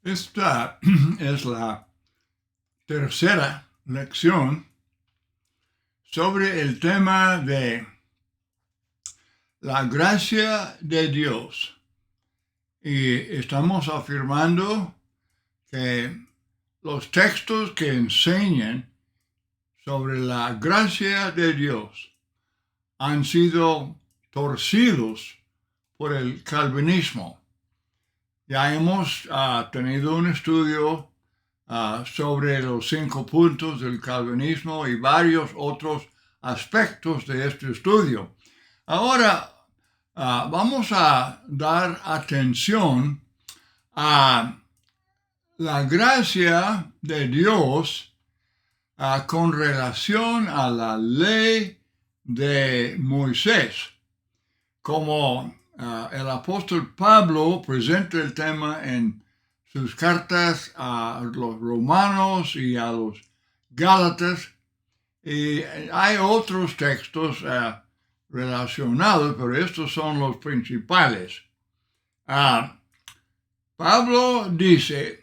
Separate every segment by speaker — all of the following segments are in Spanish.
Speaker 1: Esta es la tercera lección sobre el tema de la gracia de Dios. Y estamos afirmando que los textos que enseñan sobre la gracia de Dios han sido torcidos por el calvinismo. Ya hemos tenido un estudio sobre los 5 puntos del calvinismo y varios otros aspectos de este estudio. Ahora vamos a dar atención a la gracia de Dios con relación a la ley de Moisés. Como el apóstol Pablo presenta el tema en sus cartas a los romanos y a los gálatas, y hay otros textos relacionados, pero estos son los principales. Pablo dice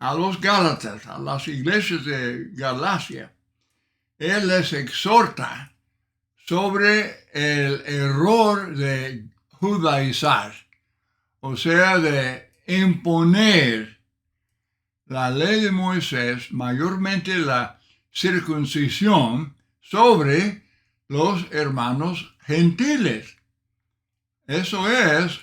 Speaker 1: a los gálatas, a las iglesias de Galacia, él les exhorta sobre el error de judaizar, o sea, de imponer la ley de Moisés, mayormente la circuncisión, sobre los hermanos gentiles. Eso es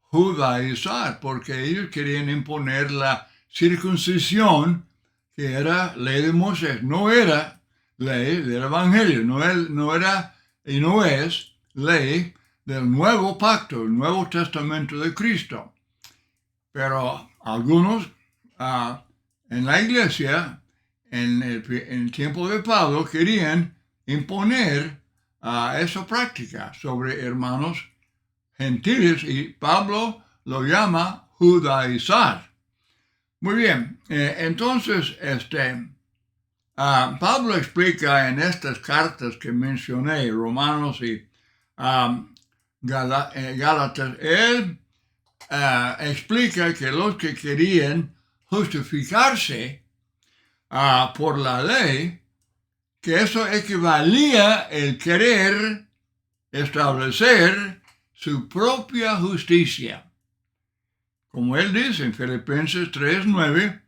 Speaker 1: judaizar, porque ellos querían imponer la circuncisión, que era ley de Moisés, no era ley del Evangelio, no era y no es ley del nuevo pacto, el Nuevo Testamento de Cristo. Pero algunos en la iglesia, en el tiempo de Pablo, querían imponer esa práctica sobre hermanos gentiles, y Pablo lo llama judaizar. Muy bien, entonces Pablo explica en estas cartas que mencioné, Romanos y Gálatas, él explica que los que querían justificarse por la ley, que eso equivalía el querer establecer su propia justicia. Como él dice en Filipenses 3:9,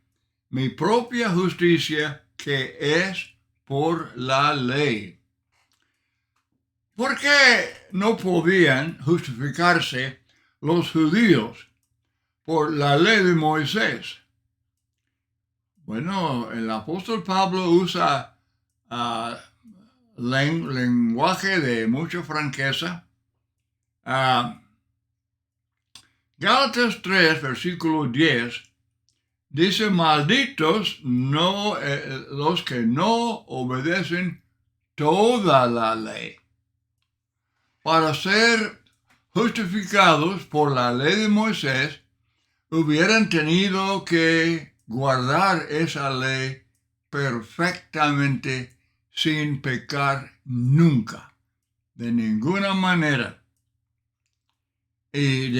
Speaker 1: mi propia justicia que es por la ley. ¿Por qué no podían justificarse los judíos por la ley de Moisés? Bueno, el apóstol Pablo usa lenguaje de mucha franqueza. Gálatas 3, versículo 10, dice: malditos los que no obedecen toda la ley. Para ser justificados por la ley de Moisés, hubieran tenido que guardar esa ley perfectamente sin pecar nunca, de ninguna manera. Y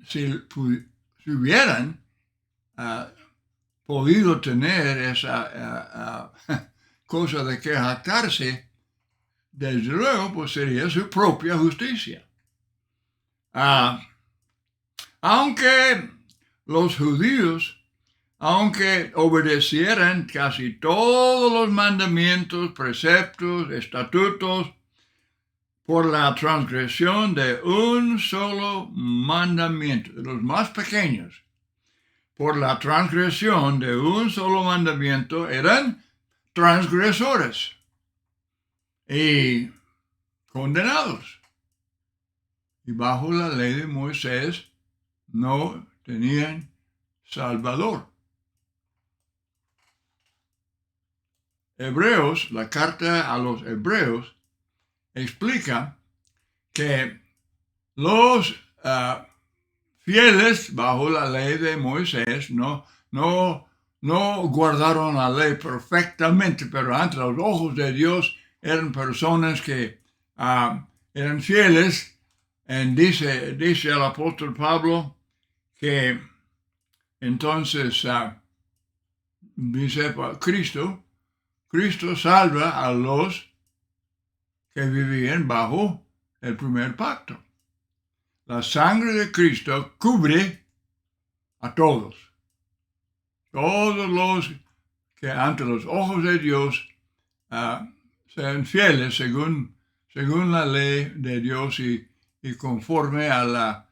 Speaker 1: si hubieran podido tener esa cosa de que jactarse, desde luego, pues sería su propia justicia. Aunque los judíos, aunque obedecieran casi todos los mandamientos, preceptos, estatutos, por la transgresión de un solo mandamiento, de los más pequeños, por la transgresión de un solo mandamiento, eran transgresores y condenados. Y bajo la ley de Moisés no tenían Salvador. Hebreos, la carta a los Hebreos, explica que los fieles bajo la ley de Moisés no guardaron la ley perfectamente, pero ante los ojos de Dios eran personas que eran fieles. Dice el apóstol Pablo que Entonces, dice Cristo salva a los que vivían bajo el primer pacto. La sangre de Cristo cubre a todos. Todos los que ante los ojos de Dios sean fieles según la ley de Dios y conforme al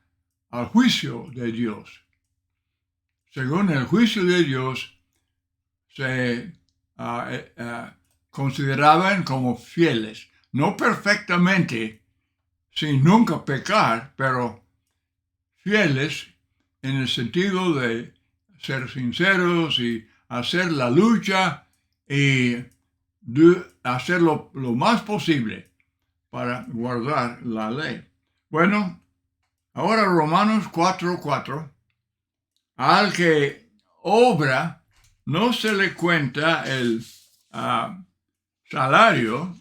Speaker 1: juicio de Dios. Según el juicio de Dios, se consideraban como fieles, no perfectamente, sin nunca pecar, pero fieles en el sentido de ser sinceros y hacer la lucha y hacer lo más posible para guardar la ley. Bueno, ahora Romanos 4:4, al que obra no se le cuenta el salario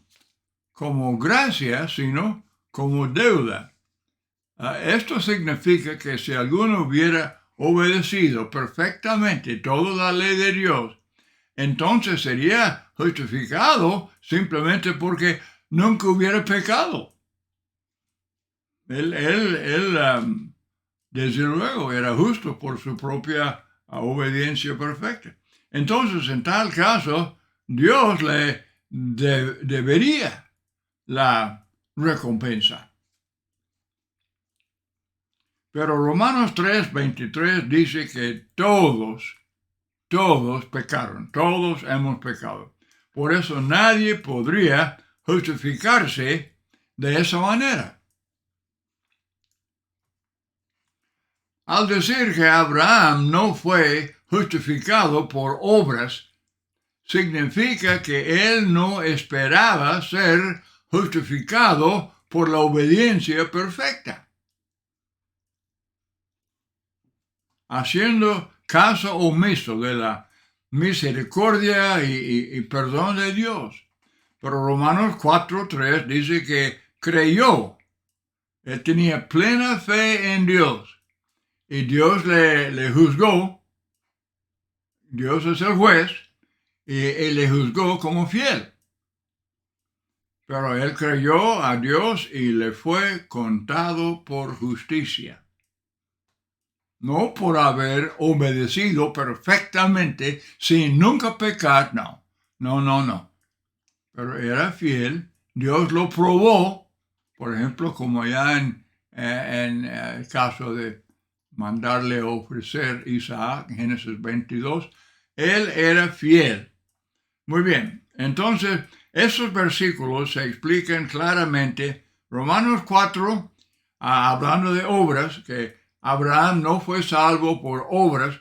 Speaker 1: como gracia, sino como deuda. Esto significa que si alguno hubiera obedecido perfectamente toda la ley de Dios, entonces sería justificado simplemente porque nunca hubiera pecado. Él desde luego era justo por su propia obediencia perfecta. Entonces, en tal caso, Dios le debería la recompensa. Pero Romanos 3:23 dice que todos pecaron, todos hemos pecado. Por eso nadie podría justificarse de esa manera. Al decir que Abraham no fue justificado por obras, significa que él no esperaba ser justificado por la obediencia perfecta. Haciendo caso omiso de la misericordia y perdón de Dios. Pero Romanos 4:3 dice que creyó. Él tenía plena fe en Dios. Y Dios le juzgó. Dios es el juez. Y él le juzgó como fiel. Pero él creyó a Dios y le fue contado por justicia. No por haber obedecido perfectamente sin nunca pecar, no. Pero era fiel, Dios lo probó, por ejemplo, como ya en el caso de mandarle a ofrecer Isaac, Génesis 22, él era fiel. Muy bien, entonces esos versículos se explican claramente. Romanos 4, hablando de obras, que Abraham no fue salvo por obras,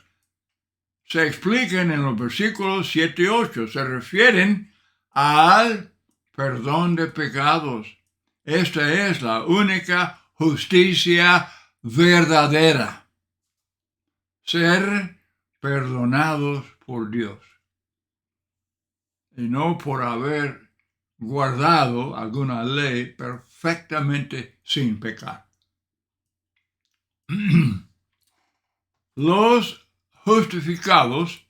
Speaker 1: se explican en los versículos 7 y 8. Se refieren al perdón de pecados. Esta es la única justicia verdadera. Ser perdonados por Dios. Y no por haber guardado alguna ley perfectamente sin pecar. Los justificados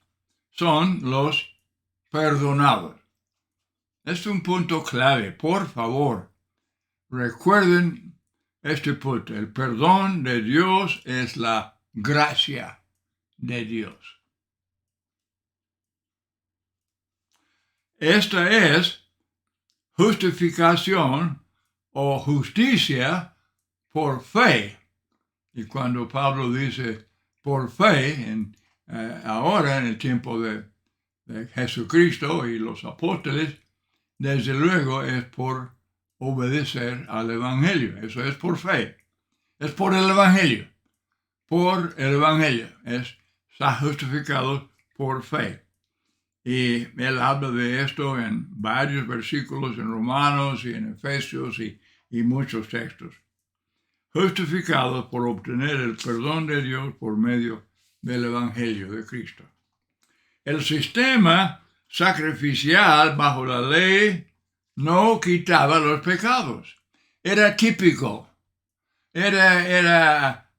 Speaker 1: son los perdonados. Es un punto clave. Por favor, recuerden este punto. El perdón de Dios es la gracia de Dios. Esta es justificación o justicia por fe. Y cuando Pablo dice por fe, ahora en el tiempo de Jesucristo y los apóstoles, desde luego es por obedecer al Evangelio. Eso es por fe. Es por el Evangelio. Por el Evangelio. Está justificado por fe. Y él habla de esto en varios versículos en Romanos y en Efesios y muchos textos. Justificados por obtener el perdón de Dios por medio del Evangelio de Cristo. El sistema sacrificial bajo la ley no quitaba los pecados. Era típico. Era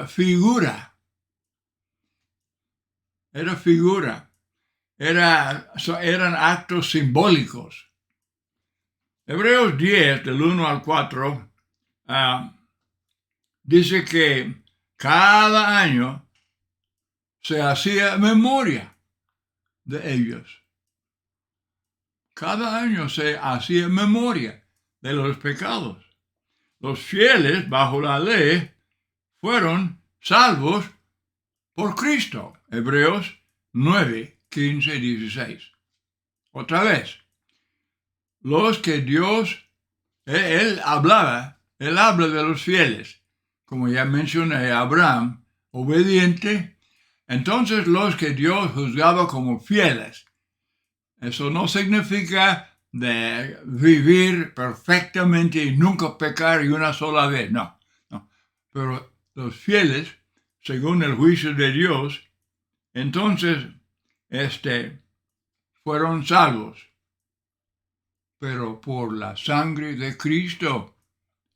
Speaker 1: figura. era figura, eran actos simbólicos. Hebreos 10, del 1 al 4, dice que cada año se hacía memoria de ellos. Cada año se hacía memoria de los pecados. Los fieles bajo la ley fueron salvos por Cristo. Hebreos 9, 15 y 16. Otra vez, los que Dios, él habla de los fieles. Como ya mencioné, Abraham, obediente. Entonces los que Dios juzgaba como fieles. Eso no significa de vivir perfectamente y nunca pecar y una sola vez, no. Pero los fieles, según el juicio de Dios, entonces fueron salvos, pero por la sangre de Cristo.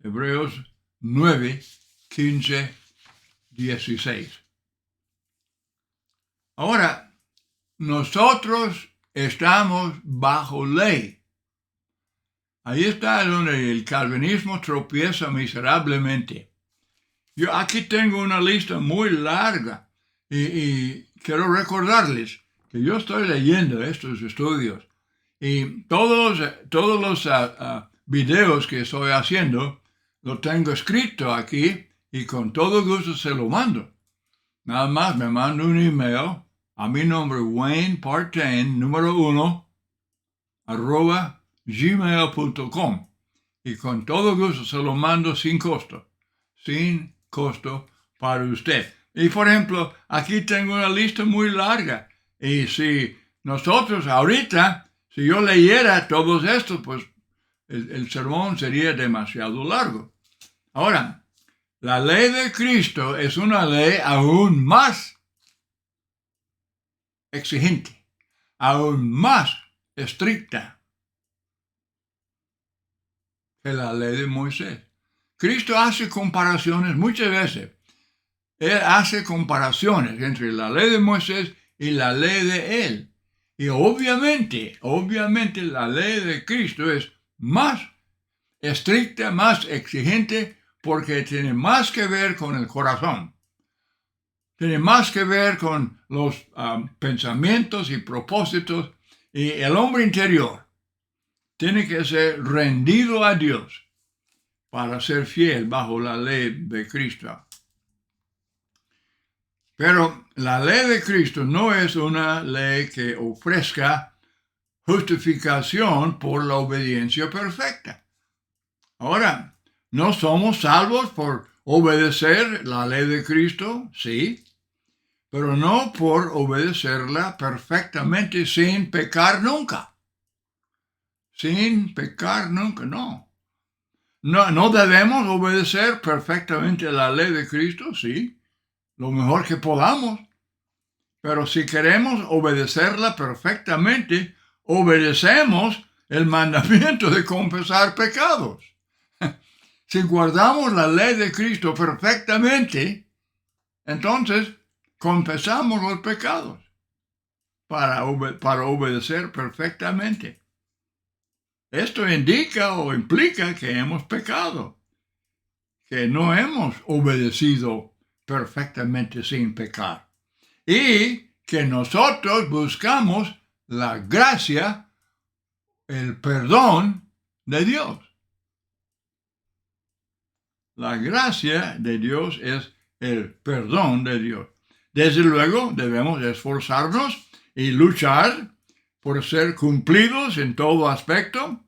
Speaker 1: Hebreos 9, 15, 16. Ahora, nosotros estamos bajo ley. Ahí está donde el calvinismo tropieza miserablemente. Yo aquí tengo una lista muy larga y quiero recordarles que yo estoy leyendo estos estudios y todos los videos que estoy haciendo lo tengo escrito aquí y con todo gusto se lo mando. Nada más me mando un email a mi nombre, Wayne Partain, número 1, @gmail.com. Y con todo gusto se lo mando sin costo para usted. Y por ejemplo, aquí tengo una lista muy larga. Y si nosotros ahorita, si yo leyera todos estos, pues el sermón sería demasiado largo. Ahora, la ley de Cristo es una ley aún más exigente, aún más estricta que la ley de Moisés. Cristo hace comparaciones muchas veces. Él hace comparaciones entre la ley de Moisés y la ley de él. Y obviamente la ley de Cristo es más estricta, más exigente, porque tiene más que ver con el corazón. Tiene más que ver con los pensamientos y propósitos y el hombre interior. Tiene que ser rendido a Dios para ser fiel bajo la ley de Cristo. Pero la ley de Cristo no es una ley que ofrezca justificación por la obediencia perfecta. Ahora, ¿no somos salvos por obedecer la ley de Cristo? Sí, pero no por obedecerla perfectamente sin pecar nunca. Sin pecar nunca, no. No debemos obedecer perfectamente la ley de Cristo, sí, lo mejor que podamos. Pero si queremos obedecerla perfectamente, obedecemos el mandamiento de confesar pecados. Si guardamos la ley de Cristo perfectamente, entonces confesamos los pecados para obedecer perfectamente. Esto indica o implica que hemos pecado, que no hemos obedecido perfectamente sin pecar. Y que nosotros buscamos la gracia, el perdón de Dios. La gracia de Dios es el perdón de Dios. Desde luego debemos esforzarnos y luchar por ser cumplidos en todo aspecto,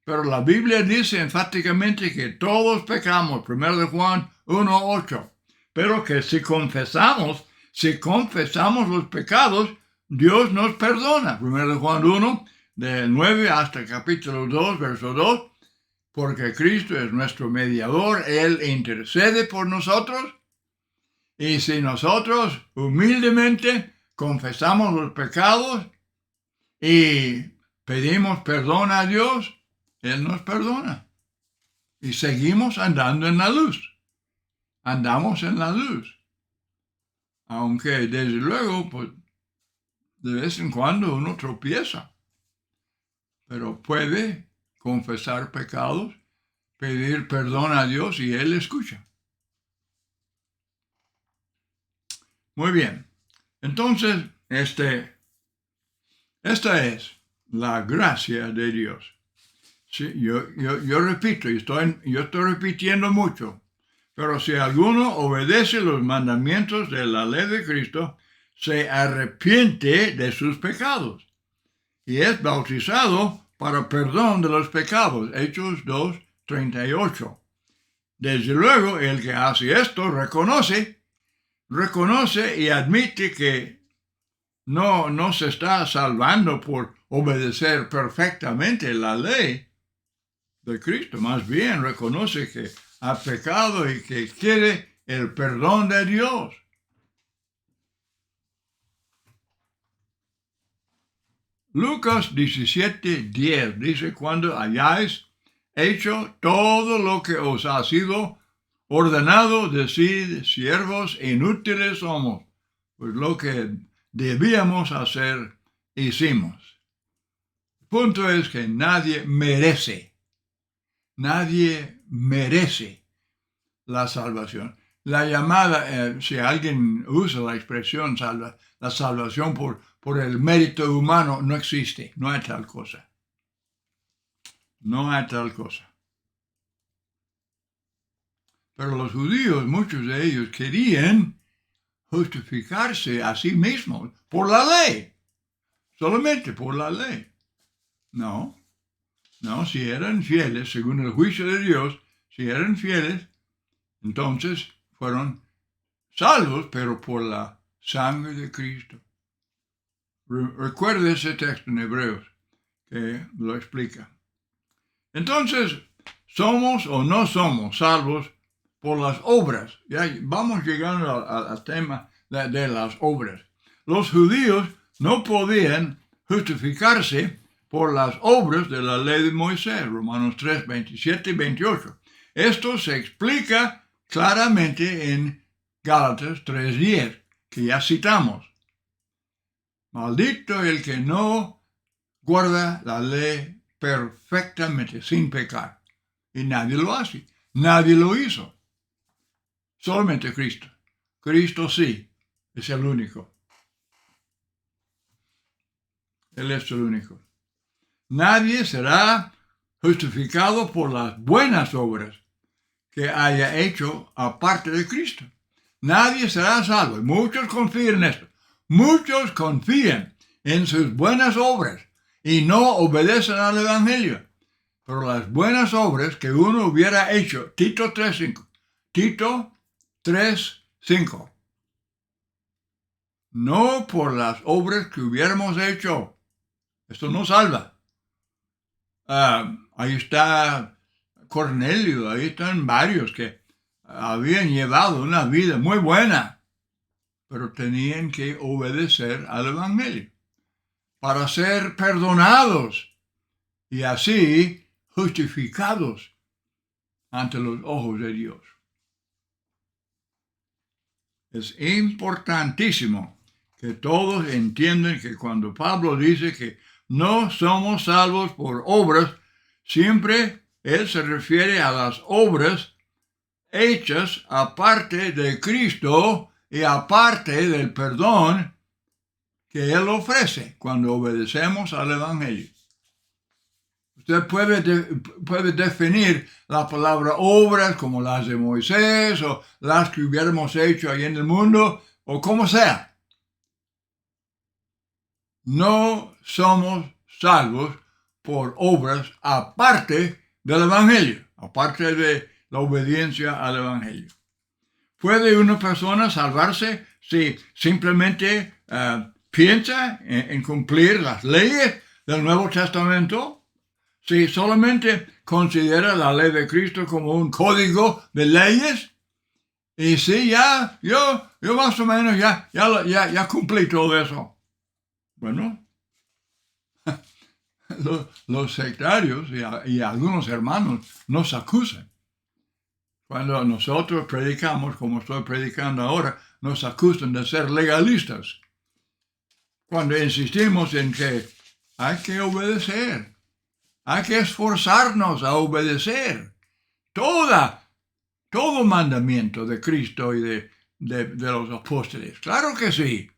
Speaker 1: pero la Biblia dice enfáticamente que todos pecamos, 1 de Juan 1:8, pero que si confesamos los pecados, Dios nos perdona. 1 de Juan 1, del 9 hasta capítulo 2, verso 2, porque Cristo es nuestro mediador, Él intercede por nosotros, y si nosotros humildemente confesamos los pecados y pedimos perdón a Dios, Él nos perdona. Y seguimos andando en la luz. Andamos en la luz. Aunque desde luego, pues, de vez en cuando uno tropieza, pero puede confesar pecados, pedir perdón a Dios y Él escucha. Muy bien. Entonces, esta es la gracia de Dios. Sí, yo repito, yo estoy repitiendo mucho, pero si alguno obedece los mandamientos de la ley de Cristo, se arrepiente de sus pecados y es bautizado para perdón de los pecados. Hechos 2:38. Desde luego, el que hace esto reconoce y admite que no se está salvando por obedecer perfectamente la ley de Cristo. Más bien reconoce que ha pecado y que quiere el perdón de Dios. Lucas 17:10 dice: cuando hayáis hecho todo lo que os ha sido ordenado, decid, siervos inútiles somos, pues lo que debíamos hacer, hicimos. El punto es que nadie merece la salvación. La llamada, si alguien usa la expresión la salvación por el mérito humano, no existe, no hay tal cosa. No hay tal cosa. Pero los judíos, muchos de ellos, querían justificarse a sí mismos por la ley, solamente por la ley. No, si eran fieles, según el juicio de Dios, si eran fieles, entonces fueron salvos, pero por la sangre de Cristo. Recuerde ese texto en Hebreos que lo explica. Entonces, ¿somos o no somos salvos por las obras? Ya vamos llegando al tema de las obras. Los judíos no podían justificarse por las obras de la ley de Moisés, Romanos 3:27 y 28. Esto se explica claramente en Gálatas 3:10, que ya citamos. Maldito el que no guarda la ley perfectamente, sin pecar. Y nadie lo hace. Nadie lo hizo. Solamente Cristo. Cristo sí, es el único. Él es el único. Nadie será justificado por las buenas obras que haya hecho aparte de Cristo. Nadie será salvo. Muchos confían en esto. Muchos confían en sus buenas obras y no obedecen al Evangelio. Pero las buenas obras que uno hubiera hecho, Tito 3:5, Tito 3:5, no por las obras que hubiéramos hecho. Esto no salva. Ahí está Cornelio, ahí están varios que habían llevado una vida muy buena, pero tenían que obedecer al Evangelio para ser perdonados y así justificados ante los ojos de Dios. Es importantísimo que todos entiendan que cuando Pablo dice que no somos salvos por obras, siempre él se refiere a las obras hechas aparte de Cristo y aparte del perdón que Él ofrece cuando obedecemos al Evangelio. Usted puede definir la palabra obras como las de Moisés o las que hubiéramos hecho ahí en el mundo o como sea. No somos salvos por obras aparte del Evangelio, aparte de la obediencia al Evangelio. ¿Puede una persona salvarse si simplemente piensa en cumplir las leyes del Nuevo Testamento? Si solamente considera la ley de Cristo como un código de leyes, y si yo más o menos ya cumplí todo eso. Bueno, los sectarios y algunos hermanos nos acusan. Cuando nosotros predicamos, como estoy predicando ahora, nos acusan de ser legalistas. cuando insistimos en que hay que obedecer, hay que esforzarnos a obedecer todo mandamiento de Cristo y de los apóstoles. Claro que sí.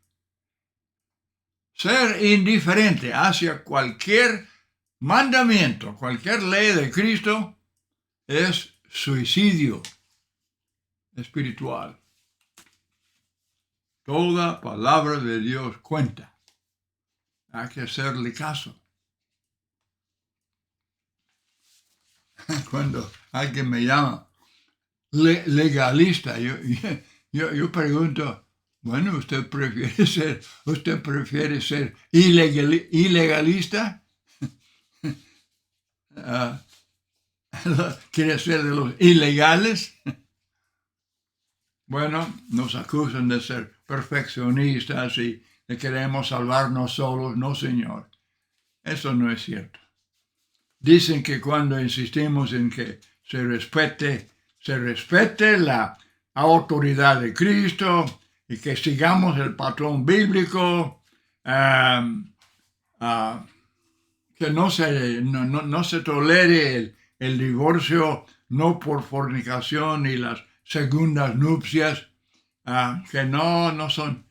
Speaker 1: Ser indiferente hacia cualquier mandamiento, cualquier ley de Cristo, es suicidio espiritual. Toda palabra de Dios cuenta. Hay que hacerle caso. Cuando alguien me llama legalista, yo pregunto, bueno, ¿usted prefiere ser ilegalista? ¿Quiere ser de los ilegales? Bueno, nos acusan de ser perfeccionistas y de queremos salvarnos solos. No, señor. Eso no es cierto. Dicen que cuando insistimos en que se respete la autoridad de Cristo y que sigamos el patrón bíblico, que no se tolere el divorcio no por fornicación y las segundas nupcias, que no son.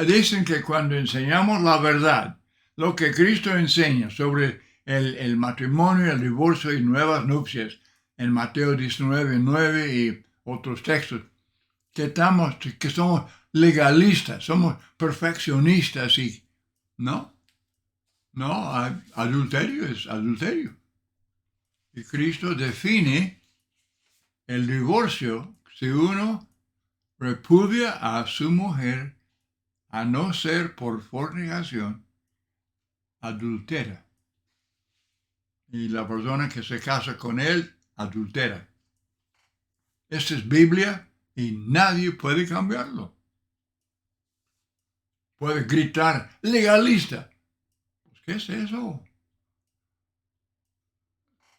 Speaker 1: Dicen que cuando enseñamos la verdad, lo que Cristo enseña sobre el matrimonio, el divorcio y nuevas nupcias, en Mateo 19:9 y otros textos, que somos legalistas, somos perfeccionistas y no, adulterio es adulterio. Y Cristo define el divorcio si uno repudia a su mujer, a no ser por fornicación, adultera. Y la persona que se casa con él, adultera. Esta es Biblia y nadie puede cambiarlo. Puede gritar, legalista. Pues, ¿qué es eso?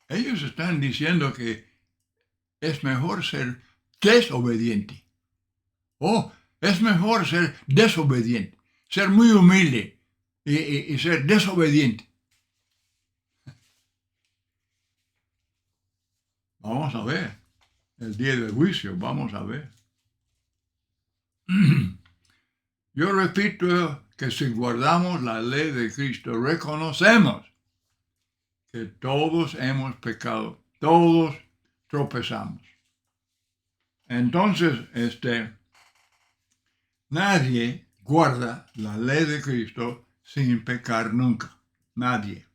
Speaker 1: Ellos están diciendo que es mejor ser desobediente. Es mejor ser desobediente, ser muy humilde y ser desobediente. Vamos a ver, el día del juicio, vamos a ver. Yo repito que si guardamos la ley de Cristo, reconocemos que todos hemos pecado, todos tropezamos. Entonces, nadie guarda la ley de Cristo sin pecar nunca. Nadie.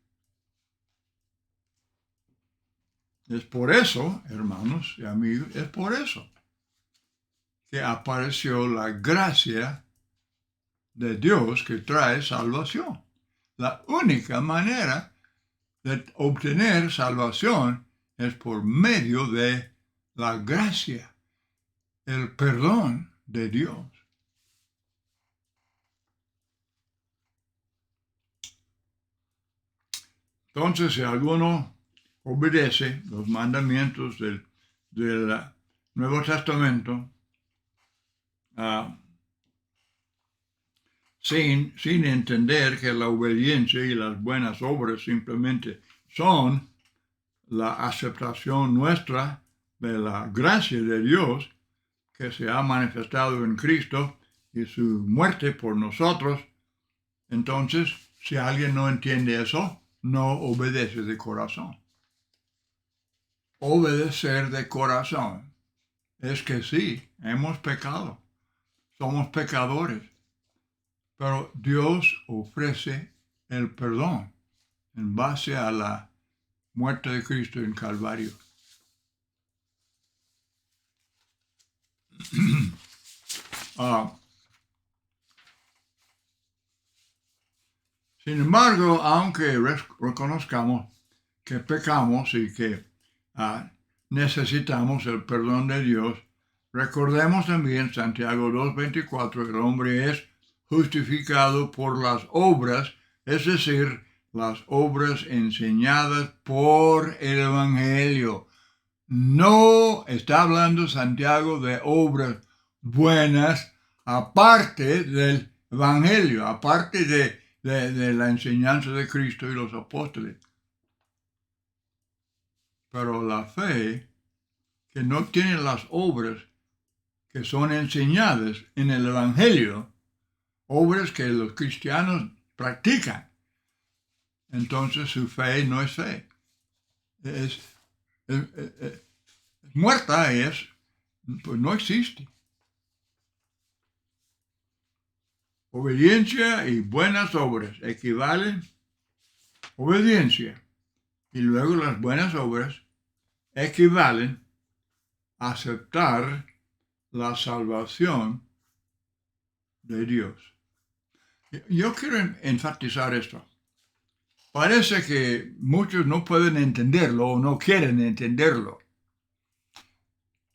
Speaker 1: Es por eso, hermanos y amigos, es por eso que apareció la gracia de Dios que trae salvación. La única manera de obtener salvación es por medio de la gracia, el perdón de Dios. Entonces, si alguno obedece los mandamientos del Nuevo Testamento sin entender que la obediencia y las buenas obras simplemente son la aceptación nuestra de la gracia de Dios que se ha manifestado en Cristo y su muerte por nosotros, entonces, si alguien no entiende eso, no obedece de corazón. Obedecer de corazón es que sí, hemos pecado, somos pecadores, pero Dios ofrece el perdón en base a la muerte de Cristo en Calvario. Sin embargo, aunque reconozcamos que pecamos y que necesitamos el perdón de Dios, recordemos también Santiago 2:24, el hombre es justificado por las obras, es decir, las obras enseñadas por el Evangelio. No está hablando Santiago de obras buenas aparte del evangelio, aparte de la enseñanza de Cristo y los apóstoles. Pero la fe que no tiene las obras que son enseñadas en el evangelio, obras que los cristianos practican, entonces su fe no es fe. Es muerta, pues no existe. Obediencia y buenas obras equivalen obediencia, y luego las buenas obras equivalen a aceptar la salvación de Dios. Yo quiero enfatizar esto. Parece que muchos no pueden entenderlo o no quieren entenderlo.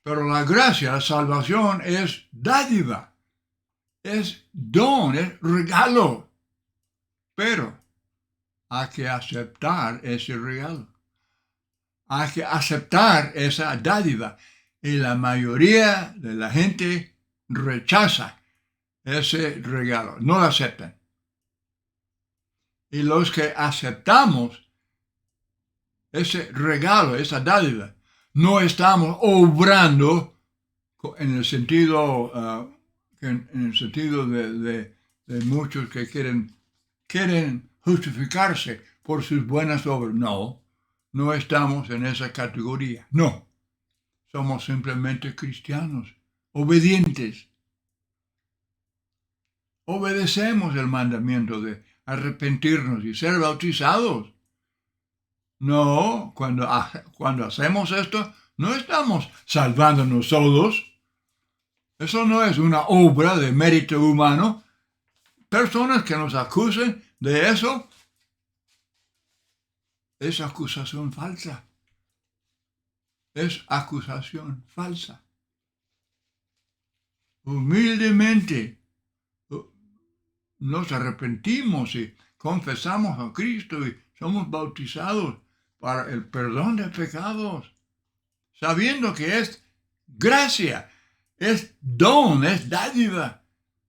Speaker 1: Pero la gracia, la salvación es dádiva, es don, es regalo. Pero hay que aceptar ese regalo. Hay que aceptar esa dádiva. Y la mayoría de la gente rechaza ese regalo, no lo aceptan. Y los que aceptamos ese regalo, esa dádiva, no estamos obrando en el sentido, de muchos que quieren justificarse por sus buenas obras. No estamos en esa categoría. No, somos simplemente cristianos, obedientes. Obedecemos el mandamiento de arrepentirnos y ser bautizados. No, cuando hacemos esto, no estamos salvándonos solos. Eso no es una obra de mérito humano. Personas que nos acusen de eso, es acusación falsa. Es acusación falsa. Humildemente nos arrepentimos y confesamos a Cristo y somos bautizados para el perdón de pecados, sabiendo que es gracia, es don, es dádiva,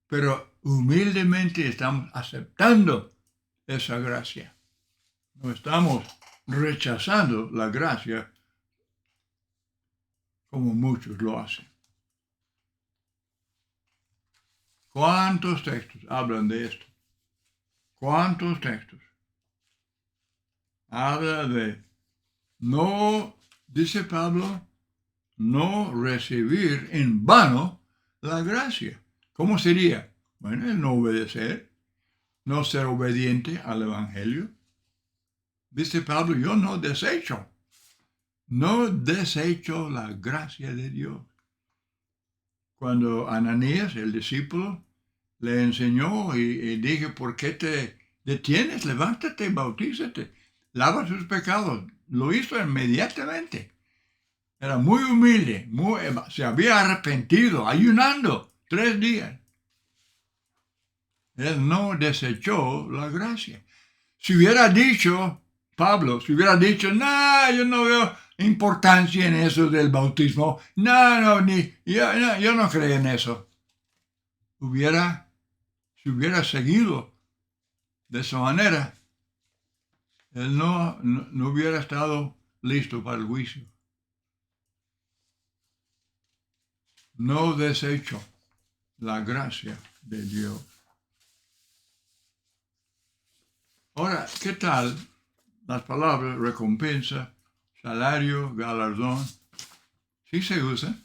Speaker 1: pero humildemente estamos aceptando esa gracia. No estamos rechazando la gracia como muchos lo hacen. ¿Cuántos textos hablan de esto? ¿Cuántos textos? Habla de no, dice Pablo, no recibir en vano la gracia. ¿Cómo sería? Bueno, el no obedecer, no ser obediente al Evangelio. Dice Pablo, yo no desecho la gracia de Dios. Cuando Ananías, el discípulo, le enseñó y dije, ¿por qué te detienes? Levántate, bautízate, lava sus pecados. Lo hizo inmediatamente. Era muy humilde, se había arrepentido, ayunando 3 días. Él no desechó la gracia. Si hubiera dicho, Pablo, no, yo no veo importancia en eso del bautismo, yo no creo en eso. Si hubiera seguido de esa manera, él no hubiera estado listo para el juicio. No desecho la gracia de Dios. Ahora, ¿qué tal las palabras recompensa, salario, galardón? Sí se usan.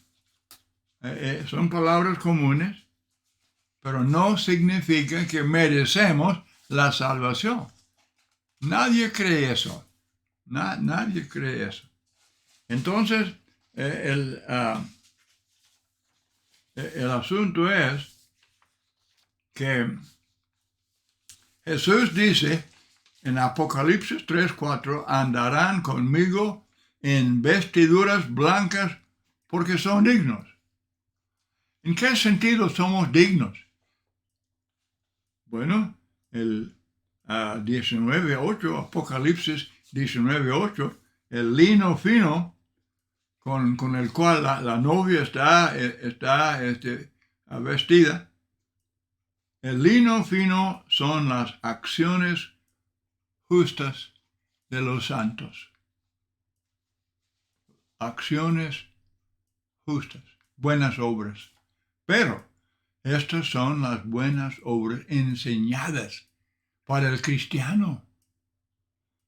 Speaker 1: Son palabras comunes, pero no significa que merecemos la salvación. Nadie cree eso. Nadie cree eso. Entonces, el asunto es que Jesús dice en Apocalipsis 3:4, andarán conmigo en vestiduras blancas porque son dignos. ¿En qué sentido somos dignos? Bueno, el 19:8, Apocalipsis 19:8, el lino fino con el cual la novia está vestida, El lino fino son las acciones justas de los santos. Acciones justas, buenas obras. Pero estas son las buenas obras enseñadas para el cristiano,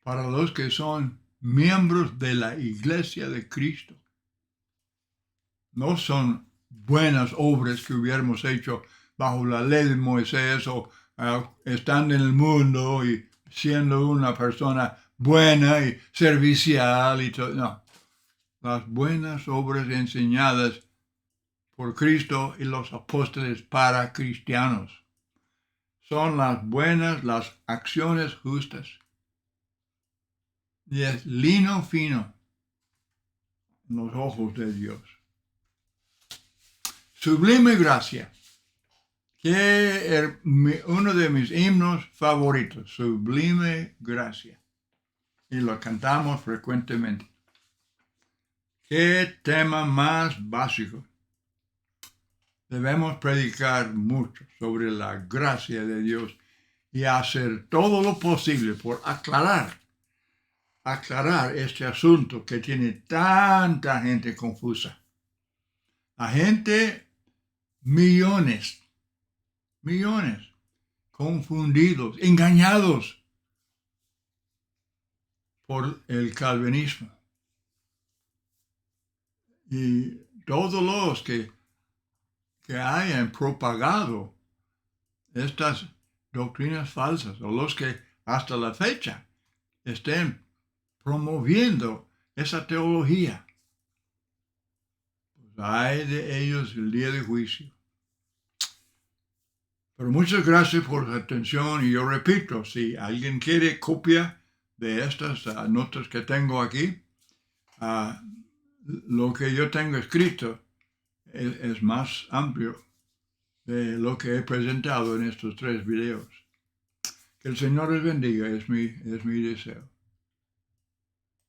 Speaker 1: para los que son miembros de la Iglesia de Cristo. No son buenas obras que hubiéramos hecho bajo la ley de Moisés o estando en el mundo y siendo una persona buena y servicial y todo. No. Las buenas obras enseñadas por Cristo y los apóstoles para cristianos son las acciones justas. Y es lino fino en los ojos de Dios. Sublime gracia, que es uno de mis himnos favoritos, Sublime gracia. Y lo cantamos frecuentemente. ¿Qué tema más básico? Debemos predicar mucho sobre la gracia de Dios y hacer todo lo posible por aclarar este asunto que tiene tanta gente confusa. La gente, millones, confundidos, engañados por el calvinismo. Y todos los que hayan propagado estas doctrinas falsas o los que hasta la fecha estén promoviendo esa teología, pues hay de ellos el día de juicio. Pero muchas gracias por su atención y yo repito, si alguien quiere copia de estas notas que tengo aquí, lo que yo tengo escrito es más amplio de lo que he presentado en estos 3 videos. Que el Señor les bendiga, es mi deseo.